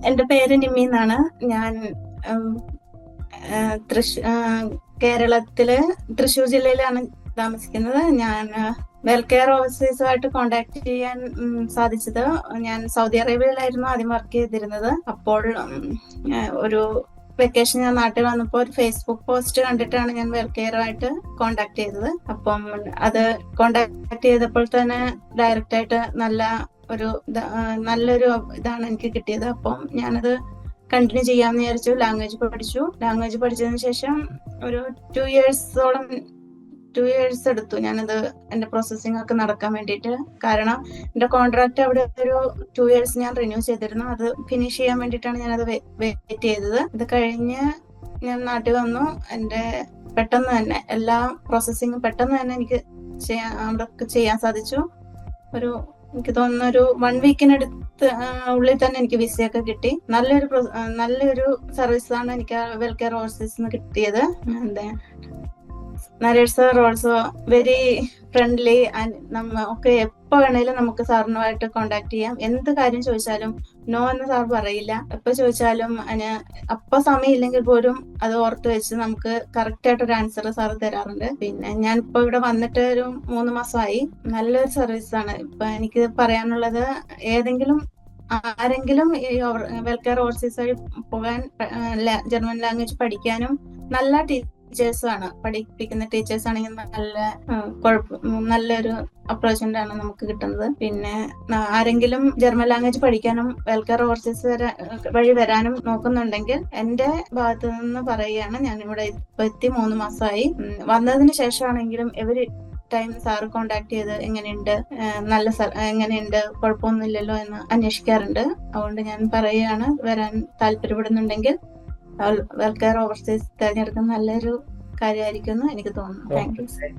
എന്റെ പേര് നിമ്മി എന്നാണ്. ഞാൻ കേരളത്തില് തൃശ്ശൂർ ജില്ലയിലാണ് താമസിക്കുന്നത്. ഞാൻ വെൽകെയർ ഓവർസീസുമായിട്ട് കോണ്ടാക്ട് ചെയ്യാൻ സാധിച്ചത്, ഞാൻ സൗദി അറേബ്യയിലായിരുന്നു ആദ്യം വർക്ക് ചെയ്തിരുന്നത്. അപ്പോൾ ഒരു വെക്കേഷൻ ഞാൻ നാട്ടിൽ വന്നപ്പോൾ ഒരു ഫേസ്ബുക്ക് പോസ്റ്റ് കണ്ടിട്ടാണ് ഞാൻ വെൽകെയറുമായിട്ട് കോണ്ടാക്ട് ചെയ്തത്. അപ്പം അത് കോണ്ടാക്ട് ചെയ്തപ്പോൾ തന്നെ ഡയറക്റ്റ് ആയിട്ട് നല്ലൊരു ഇതാണ് എനിക്ക് കിട്ടിയത്. അപ്പം ഞാനത് കണ്ടിന്യൂ ചെയ്യാമെന്ന് വിചാരിച്ചു. ലാംഗ്വേജ് പഠിച്ചതിന് ശേഷം ഒരു 2 ഇയേഴ്സ് എടുത്തു ഞാനത് എന്റെ പ്രോസസ്സിംഗ് ഒക്കെ നടക്കാൻ വേണ്ടിയിട്ട്. കാരണം എന്റെ കോൺട്രാക്ട് അവിടെ ഒരു 2 ഇയേഴ്സ് ഞാൻ റിന്യൂ ചെയ്തിരുന്നു. അത് ഫിനിഷ് ചെയ്യാൻ വേണ്ടിയിട്ടാണ് ഞാനത് വെയിറ്റ് ചെയ്തത്. ഇത് കഴിഞ്ഞ് ഞാൻ നാട്ടിൽ വന്നു. എന്റെ പെട്ടെന്ന് തന്നെ എല്ലാ പ്രോസസ്സിങ്ങും പെട്ടെന്ന് തന്നെ എനിക്ക് ചെയ്യാൻ സാധിച്ചു. എനിക്ക് തോന്നുന്നു ഒരു 1 വീക്കിനടുത്ത് ഉള്ളിൽ തന്നെ എനിക്ക് വിസയൊക്കെ കിട്ടി. നല്ലൊരു സർവീസാണ് എനിക്ക് വെൽകെയർ ഓവർസീസ് കിട്ടിയത്. Naresh sir also very friendly and നമുക്ക് എപ്പോ വേണേലും നമുക്ക് സാറിനുമായിട്ട് കോണ്ടാക്ട് ചെയ്യാം. എന്ത് കാര്യം ചോദിച്ചാലും നോ എന്ന് സാർ പറയില്ല. എപ്പോ ചോദിച്ചാലും അപ്പൊ സമയമില്ലെങ്കിൽ പോലും അത് ഓർത്ത് വെച്ച് നമുക്ക് കറക്റ്റ് ആയിട്ടൊരു ആൻസർ സാർ തരാറുണ്ട്. പിന്നെ ഞാൻ ഇപ്പൊ ഇവിടെ വന്നിട്ട് ഒരു 3 മാസമായി. നല്ലൊരു സർവീസാണ്. ഇപ്പൊ എനിക്ക് പറയാനുള്ളത്, ആരെങ്കിലും ഈ വെൽകെയർ ഓവർസീസ് വഴി പോകാൻ ജർമ്മൻ ലാംഗ്വേജ് പഠിക്കാനും നല്ല ടീച്ചേഴ്സാണ്, പഠിപ്പിക്കുന്ന ടീച്ചേഴ്സ് ആണെങ്കിൽ നല്ലൊരു അപ്രോച്ച്മെന്റ് ആണ് നമുക്ക് കിട്ടുന്നത്. പിന്നെ ആരെങ്കിലും ജർമ്മൻ ലാംഗ്വേജ് പഠിക്കാനും വെൽകെയർ ഓവർസീസ് വഴി വരാനും നോക്കുന്നുണ്ടെങ്കിൽ എന്റെ ഭാഗത്തു നിന്ന് പറയുകയാണ്, ഞാനിവിടെ ഇപ്പൊ എത്തി 3 മാസമായി. വന്നതിന് ശേഷമാണെങ്കിലും എവരി ടൈം സാറ് കോണ്ടാക്ട് ചെയ്ത് എങ്ങനെയുണ്ട്, എങ്ങനെയുണ്ട്, കുഴപ്പമൊന്നുമില്ലല്ലോ എന്ന് അന്വേഷിക്കാറുണ്ട്. അതുകൊണ്ട് ഞാൻ പറയുകയാണ്, വരാൻ താല്പര്യപ്പെടുന്നുണ്ടെങ്കിൽ വെൽകെയർ ഓവർസീസ് തിരഞ്ഞെടുക്കുന്ന നല്ലൊരു കാര്യമായിരിക്കും എന്ന് എനിക്ക് തോന്നുന്നു. Thank you.